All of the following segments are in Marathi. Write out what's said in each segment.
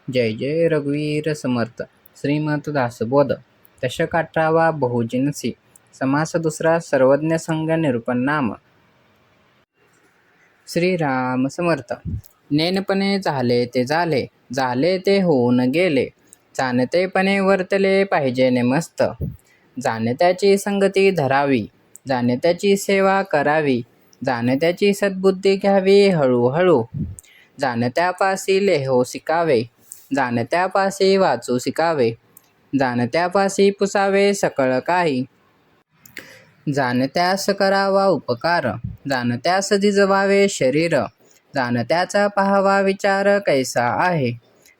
जय जय रघुवीर समर्थ. श्रीमत दासबोध. दशक 18वा. बहुजिनसी. समास दुसरा. सर्वज्ञ संग निरूपण नाम. श्रीराम समर्थ. नेनपणे झाले ते झाले, झाले ते होऊन गेले. जाणतेपणे वर्तले पाहिजे मस्त. जाणत्याची संगती धरावी, जाणत्याची सेवा करावी, जाणत्याची सद्बुद्धी घ्यावी हळूहळू. जाणत्यापासी लेहो शिकावे, जाणत्यापासी वाचू शिकावे, जाणत्यापासी पुसावे सकळ काही. जाणत्यास करावा उपकार, जाणत्यास झिजवावे शरीर, जाणत्याचा पाहावा विचार कैसा आहे.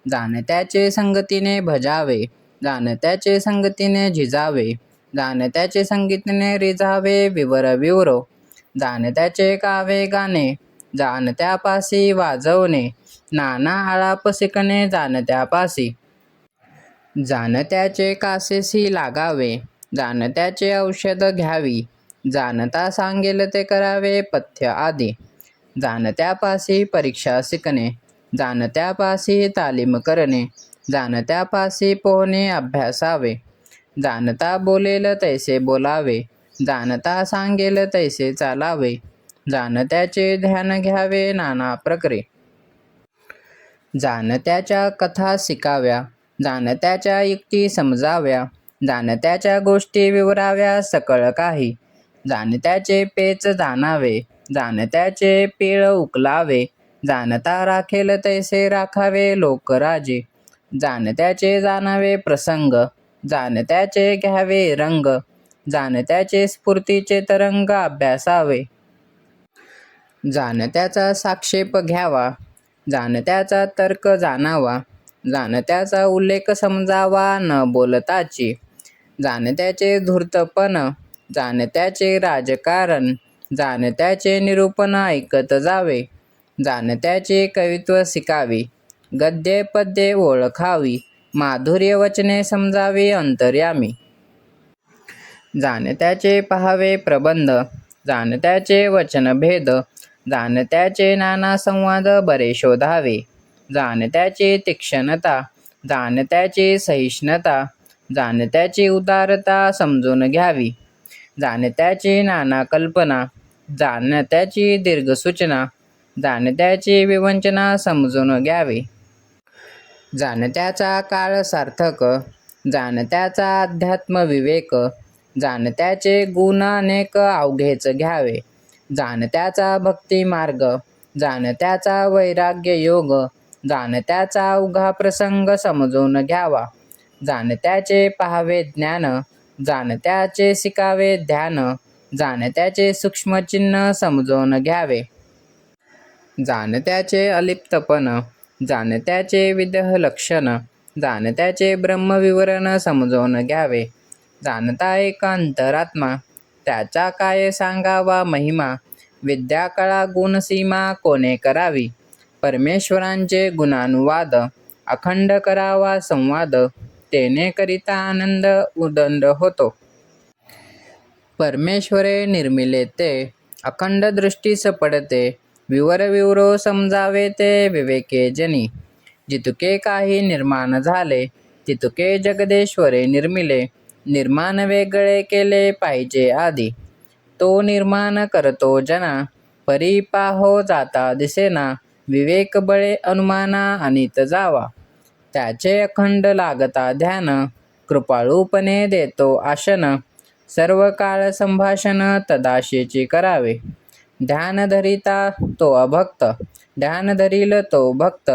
जाणत्याचे संगतीने भजावे, जाणत्याचे संगतीने झिजावे, जाणत्याचे संगतीने रिझावे विवर विवरो. जाणत्याचे गावे गाणे, जाणत्यापासी वाजवणे, नाना आळाप शिकणे जाणत्यापासी. जाणत्याचे कासेसी लागावे, जाणत्याचे औषध घ्यावी, जाणता सांगेल ते करावे पथ्य आदी. जाणत्यापासी परीक्षा शिकणे, जाणत्यापासी तालीम करणे, जाणत्यापासी पोहणे अभ्यासावे. जाणता बोलेल तैसे बोलावे, जाणता सांगेल तैसे चालावे, जाणत्याचे ध्यान घ्यावे नाना प्रकारे. जाणत्याच्या कथा शिकाव्या, जाणत्याच्या युक्ती समजाव्या, जाणत्याच्या गोष्टी विवराव्या सकळ काही. जाणत्याचे पेच जाणावे, जाणत्याचे पीळ उकलावे, जाणता राखेल तैसे राखावे लोकराजे. जाणत्याचे जाणावे प्रसंग, जाणत्याचे घ्यावे रंग, जाणत्याचे स्फूर्तीचे तरंग अभ्यासावे. जाणत्याचा साक्षेप घ्यावा, जाणत्याचा तर्क जाणावा, जाणत्याचा उल्लेख समजावा न बोलताची. जाणत्याचे धूर्तपण, जाणत्याचे राजकारण, जाणत्याचे निरूपण ऐकत जावे. जाणत्याचे कवित्व शिकावे, गद्ये पद्ये ओळखावी, माधुर्य वचने समजावी अंतर्यामी. जाणत्याचे पहावे प्रबंध, जाणत्याचे वचनभेद, जाणत्याचे नाना संवाद बरे शोधावे. जाणत्याची तीक्ष्णता, जाणत्याची सहिष्णुता, जाणत्याची उदारता समजून घ्यावी. जाणत्याची नाना कल्पना, जाणत्याची दीर्घसूचना, जाणत्याची विवंचना समजून घ्यावी. जाणत्याचा काळ सार्थक, जाणत्याचा अध्यात्म विवेक, जाणत्याचे गुण अनेक अवघेच घ्यावे. जाणत्याचा भक्ती मार्ग, जाणत्याचा वैराग्य योग, जाणत्याचा अवघा प्रसंग समजून घ्यावा. जाणत्याचे पहावे ज्ञान, जाणत्याचे शिकावे ध्यान, जाणत्याचे सूक्ष्मचिन्ह समजून घ्यावे. जाणत्याचे अलिप्तपण, जाणत्याचे विदेह लक्षण, जाणत्याचे ब्रह्मविवरण समजून घ्यावे. जाणता एक अंतरात्मा, त्याचा काय सांगावा महिमा, विद्या कळा गुणसीमा कोणे करावी. परमेश्वरांचे गुणानुवाद, अखंड करावा संवाद, तेने करिता आनंद उदंड होतो. परमेश्वरे निर्मिले ते, अखंड दृष्टीस पडते, विवर विवरो समजावे ते विवेके जनी. जितुके काही निर्माण झाले, तितुके जगदेश्वरे निर्मिले, निर्माण वेगळे केले पाहिजे आधी. तो निर्माण करतो जना, परी पाहो जाता दिसेना, विवेक बळे अनुमाना अनित जावा. त्याचे अखंड लागता ध्यान, कृपाळूपणे देतो आशन, सर्व काळ संभाषण तदाशीची करावे. ध्यान धरिता तो अभक्त, ध्यान धरील तो भक्त,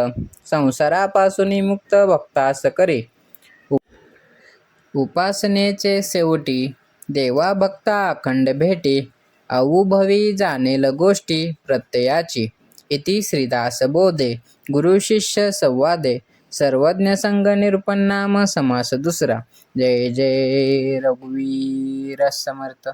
संसारापासून मुक्त भक्तास करी. उपासनेचे शेवटी, देवा भक्ता अखंड भेटी, अवुभवी जाणेल गोष्टी प्रत्ययाची. इति श्रीदासबोधे गुरु शिष्य संवादे. सर्वज्ञ संग निरूपण नाम. समास दुसरा. जय जय रघुवीर समर्थ.